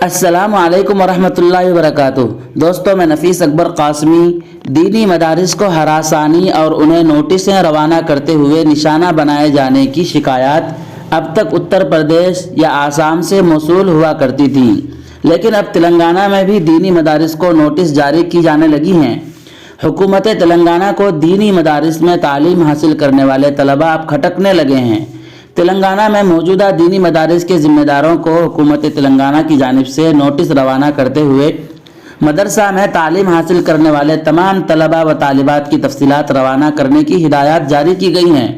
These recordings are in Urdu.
السلام علیکم ورحمۃ اللہ وبرکاتہ۔ دوستو، میں نفیس اکبر قاسمی دینی مدارس کو ہراسانی اور انہیں نوٹسیں روانہ کرتے ہوئے نشانہ بنائے جانے کی شکایات اب تک اتر پردیش یا آسام سے موصول ہوا کرتی تھیں، لیکن اب تلنگانہ میں بھی دینی مدارس کو نوٹس جاری کی جانے لگی ہیں۔ حکومت تلنگانہ کو دینی مدارس میں تعلیم حاصل کرنے والے طلباء اب کھٹکنے لگے ہیں۔ تلنگانہ میں موجودہ دینی مدارس کے ذمہ داروں کو حکومت تلنگانہ کی جانب سے نوٹس روانہ کرتے ہوئے مدرسہ میں تعلیم حاصل کرنے والے تمام طلباء و طالبات کی تفصیلات روانہ کرنے کی ہدایات جاری کی گئی ہیں۔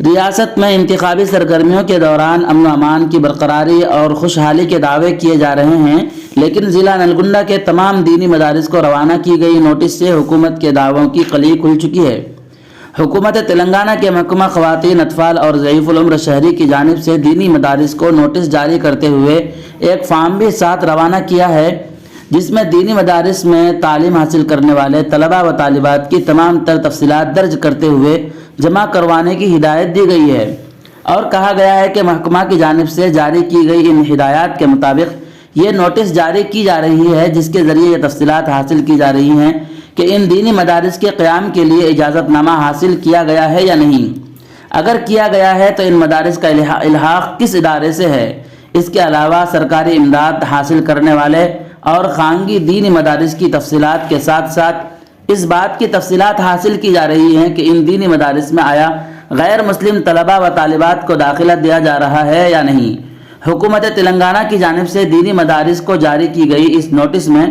ریاست میں انتخابی سرگرمیوں کے دوران امن و امان کی برقراری اور خوشحالی کے دعوے کیے جا رہے ہیں، لیکن ضلع نلگنڈا کے تمام دینی مدارس کو روانہ کی گئی نوٹس سے حکومت کے دعووں کی کلی کھل چکی ہے۔ حکومت تلنگانہ کے محکمہ خواتین، اطفال اور ضعیف العمر شہری کی جانب سے دینی مدارس کو نوٹس جاری کرتے ہوئے ایک فارم بھی ساتھ روانہ کیا ہے، جس میں دینی مدارس میں تعلیم حاصل کرنے والے طلباء و طالبات کی تمام تر تفصیلات درج کرتے ہوئے جمع کروانے کی ہدایت دی گئی ہے، اور کہا گیا ہے کہ محکمہ کی جانب سے جاری کی گئی ان ہدایات کے مطابق یہ نوٹس جاری کی جا رہی ہے، جس کے ذریعے یہ تفصیلات حاصل کی جا رہی ہیں کہ ان دینی مدارس کے قیام کے لیے اجازت نامہ حاصل کیا گیا ہے یا نہیں۔ اگر کیا گیا ہے تو ان مدارس کا الحاق کس ادارے سے ہے۔ اس کے علاوہ سرکاری امداد حاصل کرنے والے اور خانگی دینی مدارس کی تفصیلات کے ساتھ ساتھ اس بات کی تفصیلات حاصل کی جا رہی ہیں کہ ان دینی مدارس میں آیا غیر مسلم طلباء و طالبات کو داخلہ دیا جا رہا ہے یا نہیں۔ حکومت تلنگانہ کی جانب سے دینی مدارس کو جاری کی گئی اس نوٹس میں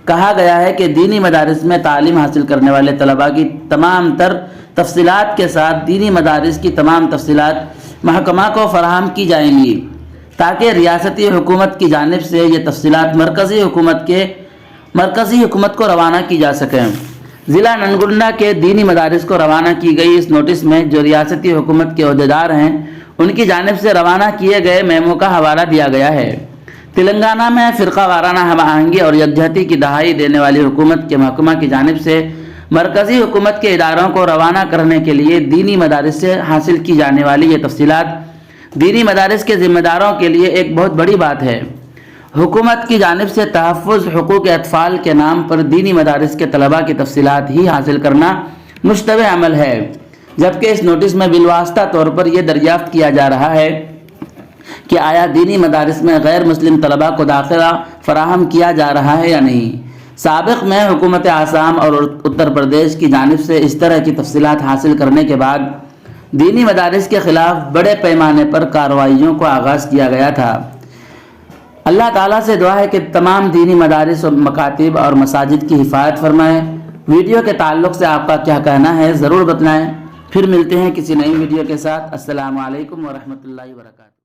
کہا گیا ہے کہ دینی مدارس میں تعلیم حاصل کرنے والے طلباء کی تمام تر تفصیلات کے ساتھ دینی مدارس کی تمام تفصیلات محکمہ کو فراہم کی جائیں گی، تاکہ ریاستی حکومت کی جانب سے یہ تفصیلات مرکزی حکومت کو روانہ کی جا سکیں۔ ضلع نلگنڈا کے دینی مدارس کو روانہ کی گئی اس نوٹس میں جو ریاستی حکومت کے عہدیدار ہیں، ان کی جانب سے روانہ کیے گئے میمو کا حوالہ دیا گیا ہے۔ تلنگانہ میں فرقہ وارانہ ہم آہنگی اور یکجہتی کی دہائی دینے والی حکومت کے محکمہ کی جانب سے مرکزی حکومت کے اداروں کو روانہ کرنے کے لیے دینی مدارس سے حاصل کی جانے والی یہ تفصیلات دینی مدارس کے ذمہ داروں کے لیے ایک بہت بڑی بات ہے۔ حکومت کی جانب سے تحفظ حقوق اطفال کے نام پر دینی مدارس کے طلباء کی تفصیلات ہی حاصل کرنا مشتبہ عمل ہے، جبکہ اس نوٹس میں بالواسطہ طور پر یہ دریافت کیا جا رہا ہے کہ آیا دینی مدارس میں غیر مسلم طلباء کو داخلہ فراہم کیا جا رہا ہے یا نہیں۔ سابق میں حکومت آسام اور اتر پردیش کی جانب سے اس طرح کی تفصیلات حاصل کرنے کے بعد دینی مدارس کے خلاف بڑے پیمانے پر کارروائیوں کو آغاز کیا گیا تھا۔ اللہ تعالیٰ سے دعا ہے کہ تمام دینی مدارس اور مکاتب اور مساجد کی حفاظت فرمائے۔ ویڈیو کے تعلق سے آپ کا کیا کہنا ہے ضرور بتلائیں۔ پھر ملتے ہیں کسی نئی ویڈیو کے ساتھ۔ السلام علیکم ورحمۃ اللہ وبرکاتہ۔